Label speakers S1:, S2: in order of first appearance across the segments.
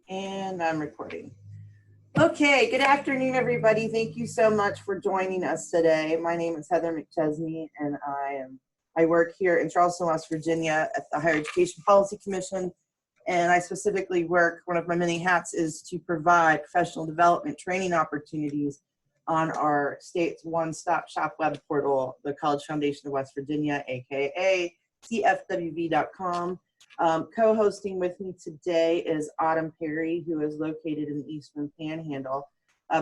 S1: And I'm recording. Okay, good afternoon, everybody. Thank you so much for joining us today. My name is Heather McChesney, and I work here in Charleston, West Virginia at the Higher Education Policy Commission. And I specifically work, one of my many hats is to provide professional development training opportunities on our state's one-stop shop web portal, the College Foundation of West Virginia, aka CFWV.com. Co-hosting with me today is Autumn Perry, who is located in the Eastern Panhandle.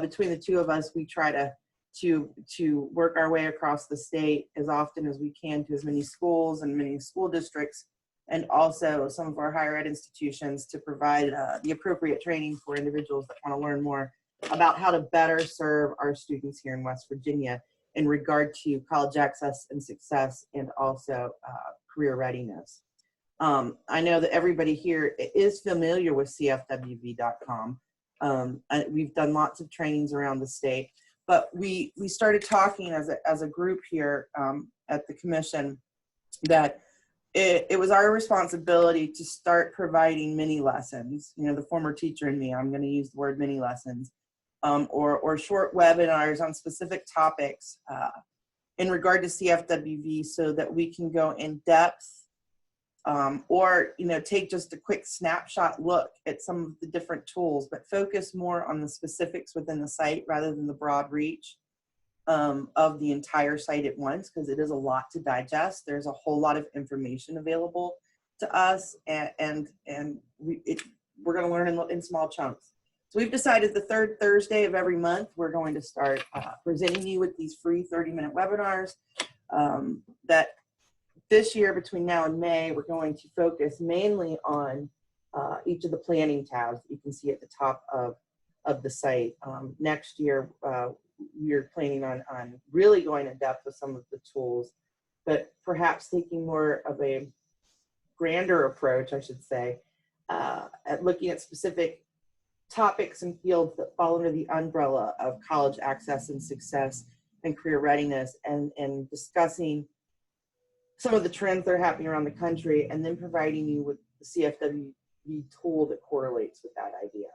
S1: Between the two of us, we try to work our way across the state as often as we can to as many schools and many school districts, and also some of our higher ed institutions to provide the appropriate training for individuals that want to learn more about how to better serve our students here in West Virginia in regard to college access and success, and also career readiness. I know that everybody here is familiar with CFWV.com. We've done lots of trainings around the state, but we started talking as a group here at the commission that it was our responsibility to start providing mini lessons. You know, the former teacher in me, I'm going to use the word mini lessons, or short webinars on specific topics in regard to CFWV, so that we can go in depth or take just a quick snapshot look at some of the different tools, but focus more on the specifics within the site rather than the broad reach of the entire site at once, because it is a lot to digest. There's a whole lot of information available to us, and we're going to learn in small chunks. So we've decided the third Thursday of every month, we're going to start presenting you with these free 30-minute webinars that this year, between now and May, we're going to focus mainly on each of the planning tabs that you can see at the top of the site. Next year, we're planning on really going in depth with some of the tools, but perhaps taking more of a grander approach, I should say, at looking at specific topics and fields that fall under the umbrella of college access and success and career readiness, and discussing some of the trends that are happening around the country, and then providing you with the CFWV tool that correlates with that idea.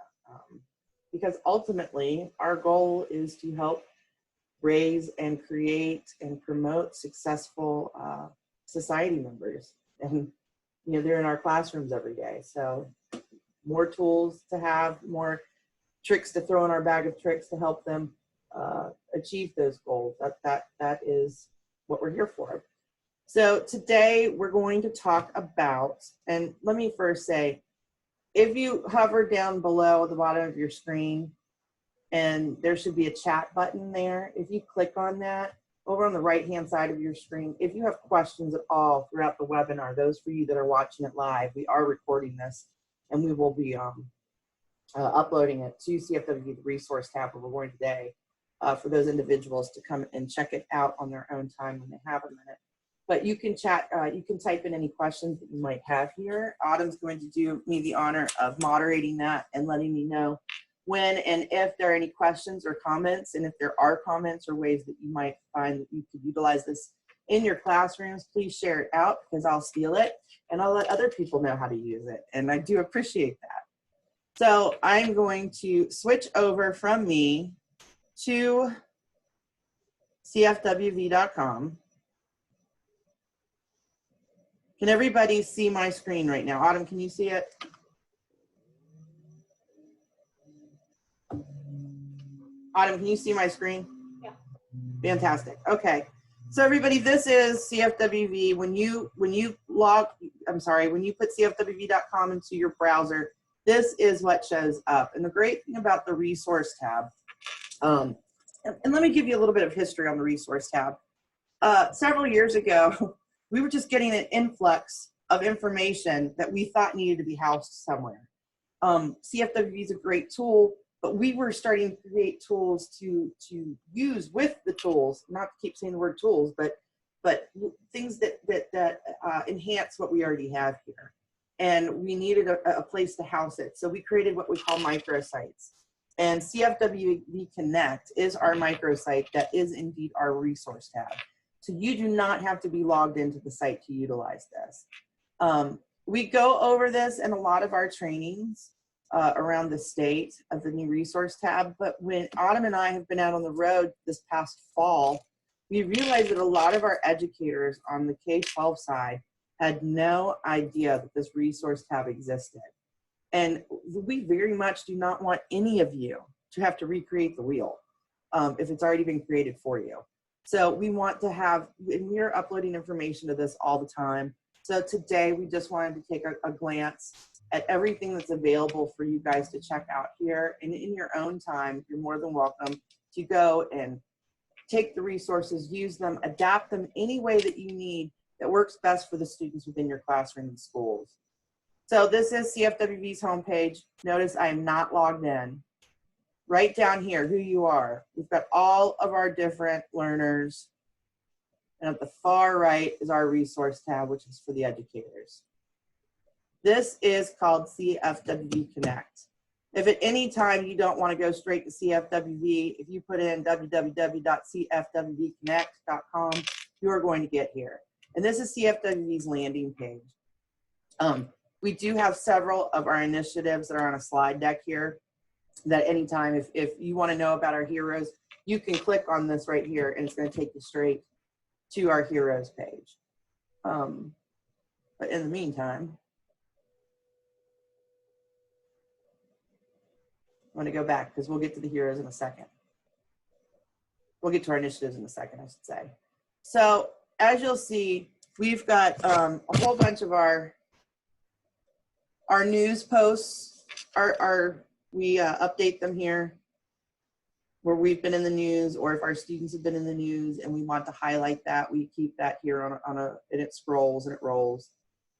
S1: Because ultimately, our goal is to help raise and create and promote successful society members. And they're in our classrooms every day. So more tools to have, more tricks to throw in our bag of tricks to help them achieve those goals. That is what we're here for. So today we're going to talk about, and let me first say, if you hover down below at the bottom of your screen, and there should be a chat button there. If you click on that, over on the right-hand side of your screen, if you have questions at all throughout the webinar, those for you that are watching it live, we are recording this, and we will be uploading it to CFWV, the resource tab where we're going today, for those individuals to come and check it out on their own time when they have a minute. But you can chat, you can type in any questions that you might have here. Autumn's going to do me the honor of moderating that and letting me know when and if there are any questions or comments. And if there are comments or ways that you might find that you could utilize this in your classrooms, please share it out, because I'll steal it and I'll let other people know how to use it. And I do appreciate that. So I'm going to switch over from me to CFWV.com. Can everybody see my screen right now? Autumn, can you see it? Autumn, can you see my screen?
S2: Yeah.
S1: Fantastic. Okay. So everybody, this is CFWV. When you put CFWV.com into your browser, this is what shows up. And the great thing about the resource tab, and let me give you a little bit of history on the resource tab. Several years ago, we were just getting an influx of information that we thought needed to be housed somewhere. CFWV is a great tool, but we were starting to create tools to use with the tools, not to keep saying the word tools, but things that enhance what we already have here. And we needed a place to house it. So we created what we call microsites. And CFWV Connect is our microsite that is indeed our resource tab. So you do not have to be logged into the site to utilize this. We go over this in a lot of our trainings. around the state of the new resource tab. But when Autumn and I have been out on the road this past fall, we realized that a lot of our educators on the K-12 side had no idea that this resource tab existed. And we very much do not want any of you to have to recreate the wheel if it's already been created for you. So we want to have, and we are uploading information to this all the time. So today we just wanted to take a glance at everything that's available for you guys to check out here. And in your own time, you're more than welcome to go and take the resources, use them, adapt them any way that you need that works best for the students within your classroom and schools. So this is CFWV's homepage. Notice I am not logged in. Right down here, who you are. We've got all of our different learners. And at the far right is our resource tab, which is for the educators. This is called CFWV Connect. If at any time you don't want to go straight to CFWV, if you put in www.cfwvconnect.com, you are going to get here. And this is CFWV's landing page. We do have several of our initiatives that are on a slide deck here that anytime, if you want to know about our heroes, you can click on this right here and it's going to take you straight to our heroes page. But in the meantime, I'm going to go back because we'll get to the heroes in a second. We'll get to our initiatives in a second, I should say. So as you'll see, we've got a whole bunch of our news posts. We update them here where we've been in the news, or if our students have been in the news and we want to highlight that, we keep that here and it scrolls and it rolls.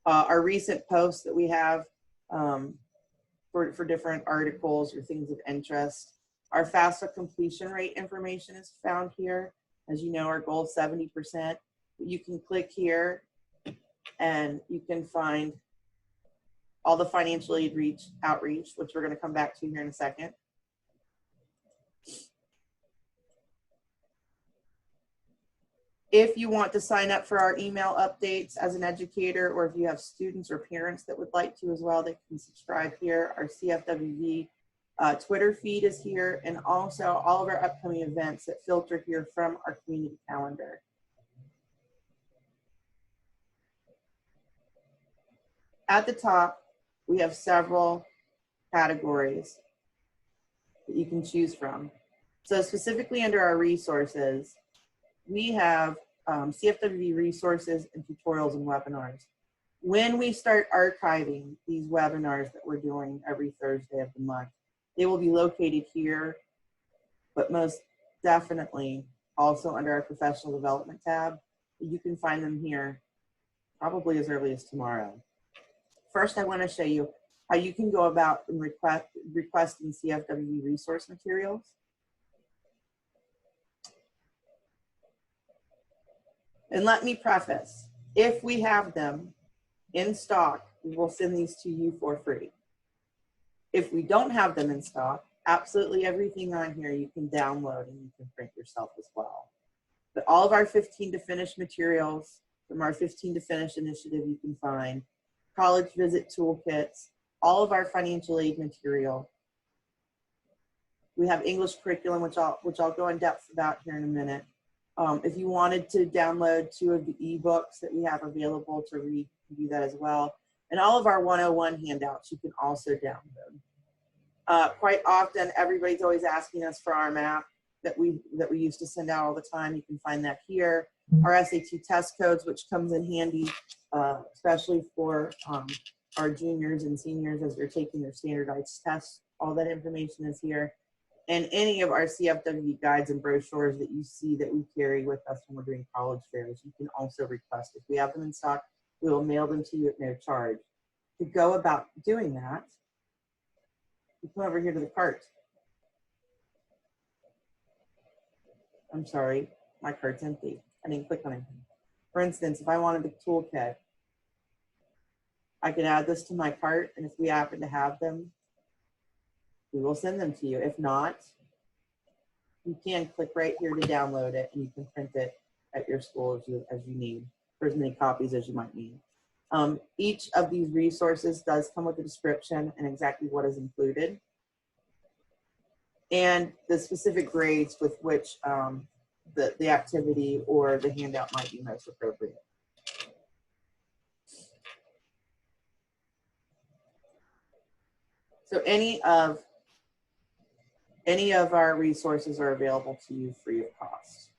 S1: Our recent posts that we have for different articles or things of interest. Our FAFSA completion rate information is found here. As you know, our goal is 70%. You can click here and you can find all the financial aid outreach, which we're going to come back to here in a second. If you want to sign up for our email updates as an educator, or if you have students or parents that would like to as well, they can subscribe here. Our CFWV Twitter feed is here, and also all of our upcoming events that filter here from our community calendar. At the top, we have several categories that you can choose from. So specifically under our resources, we have CFWV resources and tutorials and webinars. When we start archiving these webinars that we're doing every Thursday of the month, they will be located here, but most definitely also under our professional development tab. You can find them here probably as early as tomorrow. First, I want to show you how you can go about requesting CFWV resource materials. And let me preface, if we have them in stock, we will send these to you for free. If we don't have them in stock, absolutely everything on here you can download and you can print yourself as well. But all of our 15 to Finish materials from our 15 to Finish initiative you can find, college visit toolkits, all of our financial aid material. We have English curriculum, which I'll go in depth about here in a minute. If you wanted to download 2 of the ebooks that we have available to read, you can do that as well. And all of our 101 handouts you can also download. Quite often, everybody's always asking us for our map that we used to send out all the time. You can find that here. Our SAT test codes, which comes in handy, especially for our juniors and seniors as they're taking their standardized tests. All that information is here. And any of our CFWV guides and brochures that you see that we carry with us when we're doing college fairs, you can also request. If we have them in stock, we will mail them to you at no charge. To go about doing that, you come over here to the cart. I'm sorry, my cart's empty. I didn't click on anything. For instance, if I wanted the toolkit, I could add this to my cart, and if we happen to have them, we will send them to you. If not, you can click right here to download it, and you can print it at your school as you need, for as many copies as you might need. Each of these resources does come with a description and exactly what is included, and the specific grades with which the activity or the handout might be most appropriate. So any of our resources are available to you free of cost.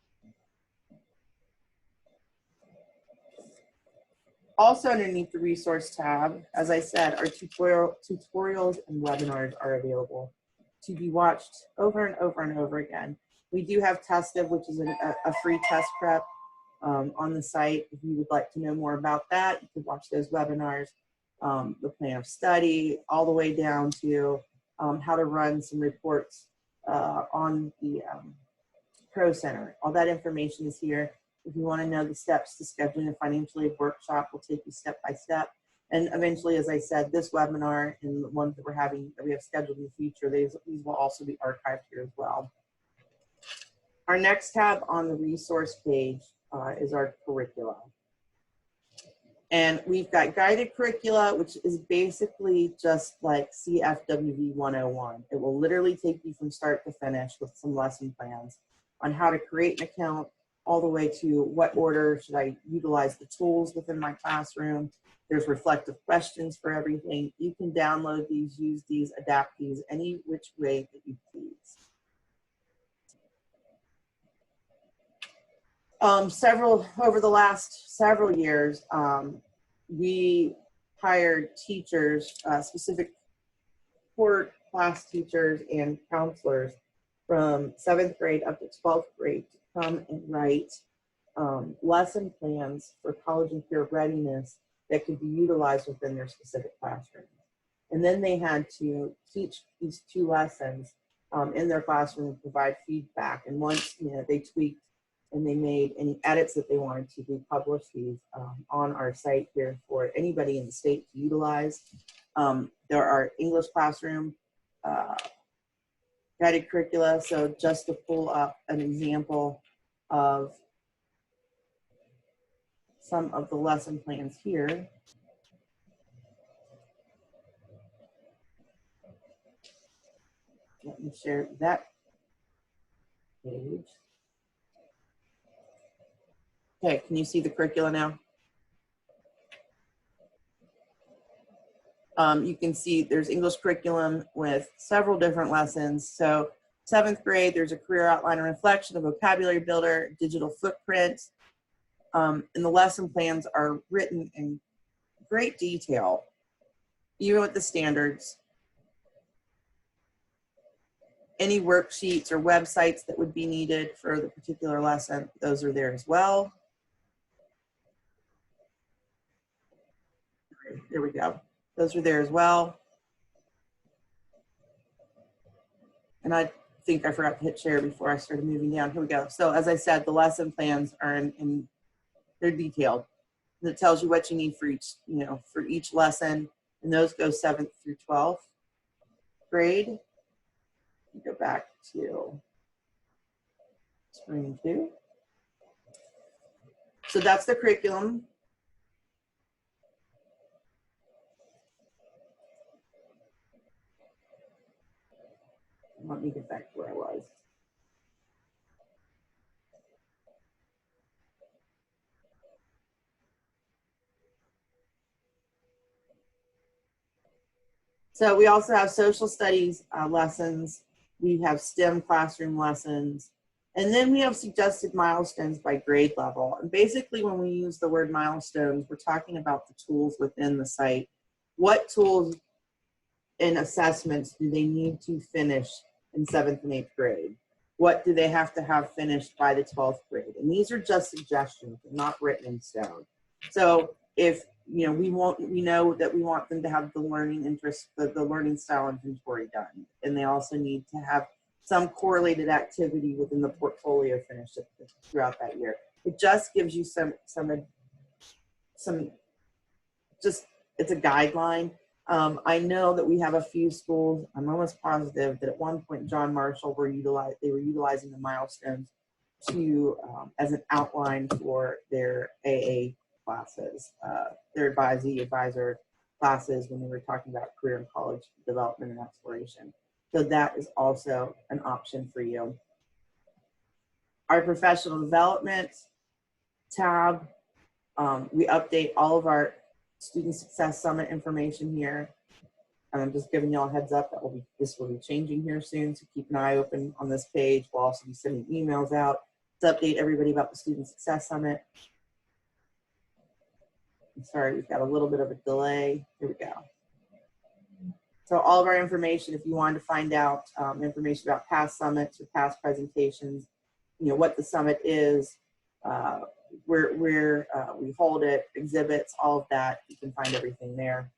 S1: Also underneath the resource tab, as I said, our tutorials and webinars are available to be watched over and over and over again. We do have Testive, which is a free test prep on the site. If you would like to know more about that, you could watch those webinars, the plan of study, all the way down to how to run some reports on the Pro Center. All that information is here. If you want to know the steps to scheduling a financial aid workshop, we'll take you step by step. And eventually, as I said, this webinar and the ones that we have scheduled in the future, these will also be archived here as well. Our next tab on the resource page is our curricula. And we've got guided curricula, which is basically just like CFWV 101. It will literally take you from start to finish with some lesson plans on how to create an account, all the way to what order should I utilize the tools within my classroom. There's reflective questions for everything. You can download these, use these, adapt these any which way that you please. Over the last several years, we hired teachers, specific core class teachers and counselors from 7th grade up to 12th grade to come and write lesson plans for college and career readiness that could be utilized within their specific classrooms. And then they had to teach these 2 lessons in their classroom and provide feedback. And once they tweaked and they made any edits that they wanted to, we published these on our site here for anybody in the state to utilize. There are English classroom guided curricula. So just to pull up an example of some of the lesson plans here. Let me share that page. Okay, can you see the curricula now? You can see there's English curriculum with several different lessons. So 7th grade, there's a career outline and reflection, a vocabulary builder, digital footprint. And the lesson plans are written in great detail, even with the standards. Any worksheets or websites that would be needed for the particular lesson, those are there as well. There we go. Those are there as well. And I think I forgot to hit share before I started moving down. Here we go. So as I said, the lesson plans are they're detailed. And it tells you what you need for each, for each lesson. And those go 7th through 12th grade. Go back to screen 2. So that's the curriculum. Let me get back to where I was. So we also have social studies lessons. We have STEM classroom lessons. And then we have suggested milestones by grade level. And basically when we use the word milestones, we're talking about the tools within the site. What tools and assessments do they need to finish in 7th and 8th grade? What do they have to have finished by the 12th grade? And these are just suggestions, not written in stone. So if we know that we want them to have the learning interest, the learning style inventory done, and they also need to have some correlated activity within the portfolio finished throughout that year. It just gives you it's a guideline. I know that we have a few schools, I'm almost positive that at one point John Marshall were utilizing the milestones to as an outline for their AA classes, their advisor classes when we were talking about career and college development and exploration. So that is also an option for you. Our professional development tab, we update all of our Student Success Summit information here. And I'm just giving y'all a heads up that this will be changing here soon, so keep an eye open on this page. We'll also be sending emails out to update everybody about the Student Success Summit. I'm sorry, we've got a little bit of a delay. Here we go. So all of our information, if you wanted to find out information about past summits or past presentations, you know, what the summit is, where we hold it, exhibits, all of that, you can find everything there.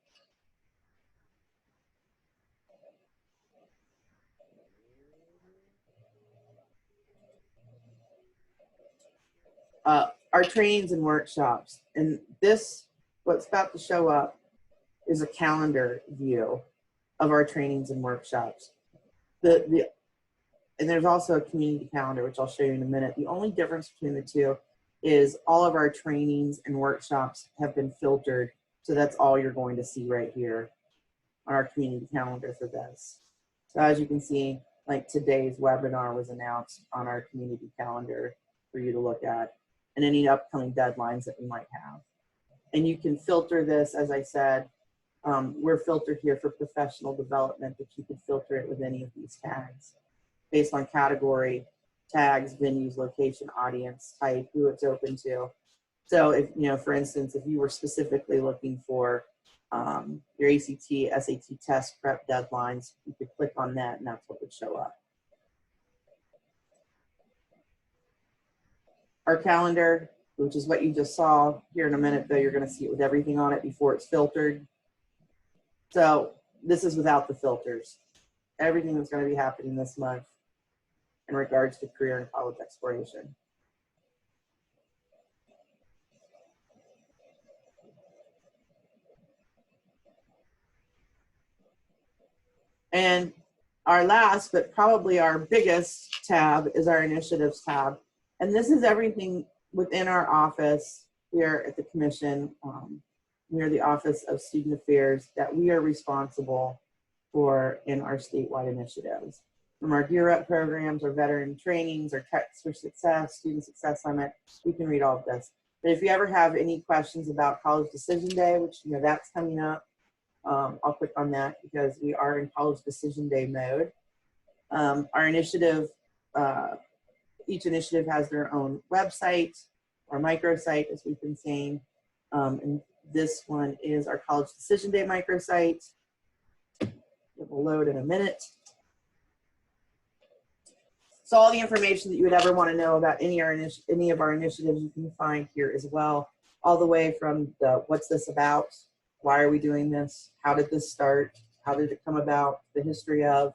S1: Our trainings and workshops, and this, what's about to show up is a calendar view of our trainings and workshops. And there's also a community calendar, which I'll show you in a minute. The only difference between the two is all of our trainings and workshops have been filtered. So that's all you're going to see right here on our community calendar for this. So as you can see, like today's webinar was announced on our community calendar for you to look at, and any upcoming deadlines that we might have. And you can filter this, as I said, we're filtered here for professional development, but you can filter it with any of these tags based on category, tags, venues, location, audience type, who it's open to. So if, you know, for instance, if you were specifically looking for your ACT, SAT test prep deadlines, you could click on that and that's what would show up. Our calendar, which is what you just saw here in a minute, though, you're going to see it with everything on it before it's filtered. So this is without the filters. Everything that's going to be happening this month in regards to career and college exploration. And our last, but probably our biggest tab is our initiatives tab. And this is everything within our office here at the Commission, near the Office of Student Affairs, that we are responsible for in our statewide initiatives. From our Gear Up programs, our veteran trainings, our Texts for Success, Student Success Summit, you can read all of this. But if you ever have any questions about College Decision Day, which, you know, that's coming up, I'll click on that because we are in College Decision Day mode. Our initiative, each initiative has their own website or microsite, as we've been saying. And this one is our College Decision Day microsite. It will load in a minute. So all the information that you would ever want to know about any of our initiatives you can find here as well, all the way from the what's this about, why are we doing this, how did this start, how did it come about, the history of,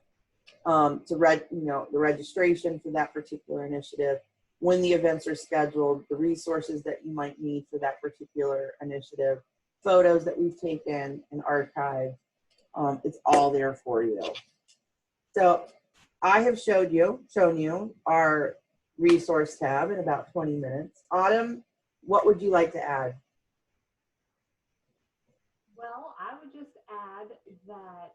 S1: to the registration for that particular initiative, when the events are scheduled, the resources that you might need for that particular initiative, photos that we've taken and archived. It's all there for you. So I have shown you our resource tab in about 20 minutes. Autumn, what would you like to add?
S2: Well, I would just add that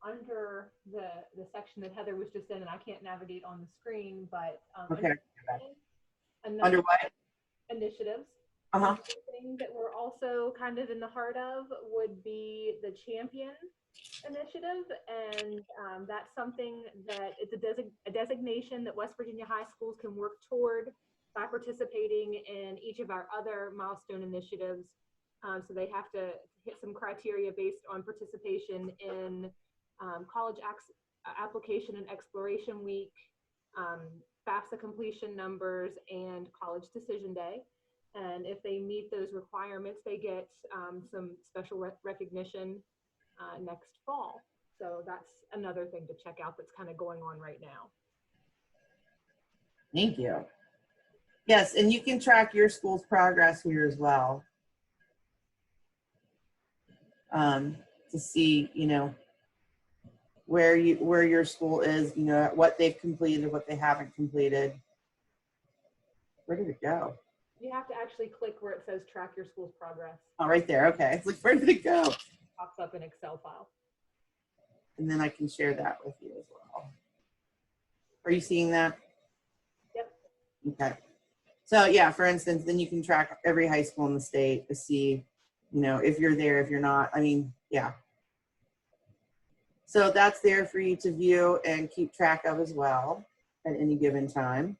S2: under the section that Heather was just in, and I can't navigate on the screen, but
S1: okay.
S2: Under
S1: what?
S2: Initiatives.
S1: Uh-huh.
S2: Thing that we're also kind of in the heart of would be the Champion Initiative, and that's something that it's a designation that West Virginia high schools can work toward by participating in each of our other milestone initiatives. So they have to hit some criteria based on participation in College Application and Exploration Week, FAFSA completion numbers, and College Decision Day. And if they meet those requirements, they get some special recognition next fall. So that's another thing to check out that's kind of going on right now.
S1: Thank you. Yes, and you can track your school's progress here as well. To see, you know, where your school is, you know, what they've completed, what they haven't completed. Where did it go?
S2: You have to actually click where it says track your school's progress.
S1: Oh, right there. Okay. It's like, where did it go?
S2: It pops up an Excel file.
S1: And then I can share that with you as well. Are you seeing that?
S2: Yep.
S1: Okay. So yeah, for instance, then you can track every high school in the state to see, you know, if you're there, if you're not. I mean, yeah. So that's there for you to view and keep track of as well at any given time.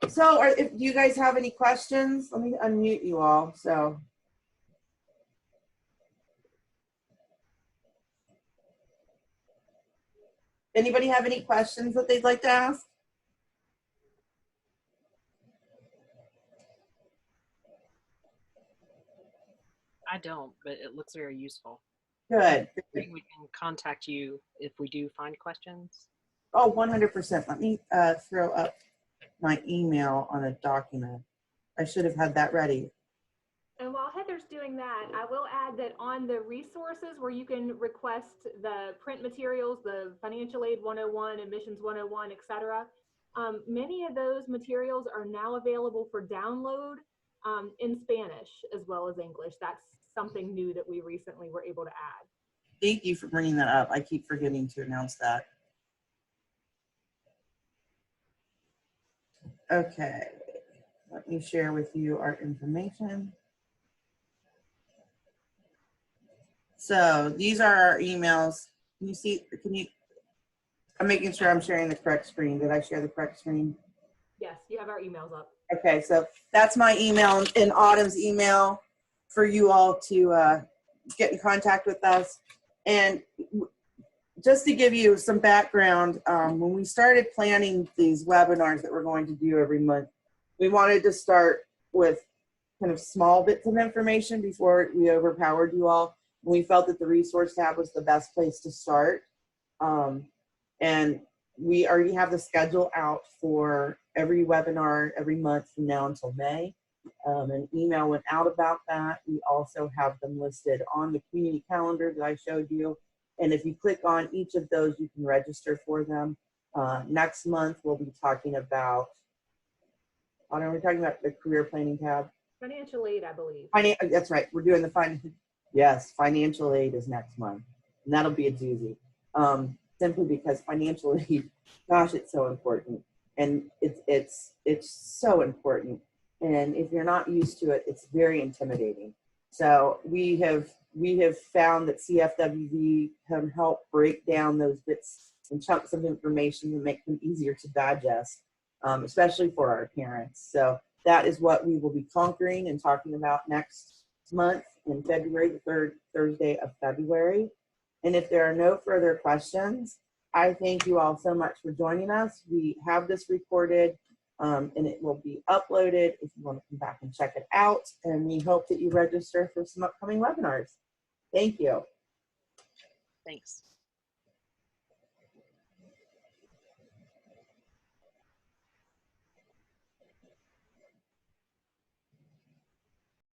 S1: So do you guys have any questions? Let me unmute you all. So. Anybody have any questions that they'd like to ask?
S3: I don't, but it looks very useful.
S1: Good.
S3: We can contact you if we do find questions.
S1: Oh, 100%. Let me throw up my email on a document. I should have had that ready.
S2: And while Heather's doing that, I will add that on the resources where you can request the print materials, the Financial Aid 101, Admissions 101, etc., many of those materials are now available for download in Spanish as well as English. That's something new that we recently were able to add.
S1: Thank you for bringing that up. I keep forgetting to announce that. Okay, let me share with you our information. So these are our emails. Can you see, I'm making sure I'm sharing the correct screen. Did I share the correct screen?
S2: Yes, you have our emails up.
S1: Okay, so that's my email and Autumn's email for you all to get in contact with us. And just to give you some background, when we started planning these webinars that we're going to do every month, we wanted to start with kind of small bits of information before we overpowered you all. And we felt that the resource tab was the best place to start. And we already have the schedule out for every webinar every month from now until May. An email went out about that. We also have them listed on the community calendar that I showed you. And if you click on each of those, you can register for them. Next month, we'll be talking about, we're talking about the career planning tab.
S2: Financial aid, I believe.
S1: That's right. We're doing the yes, financial aid is next month. And that'll be a doozy. Simply because financial aid, gosh, it's so important. And it's so important. And if you're not used to it, it's very intimidating. So we have found that CFWV can help break down those bits and chunks of information and make them easier to digest, especially for our parents. So that is what we will be conquering and talking about next month in February, the third Thursday of February. And if there are no further questions, I thank you all so much for joining us. We have this recorded and it will be uploaded if you want to come back and check it out. And we hope that you register for some upcoming webinars. Thank you.
S3: Thanks.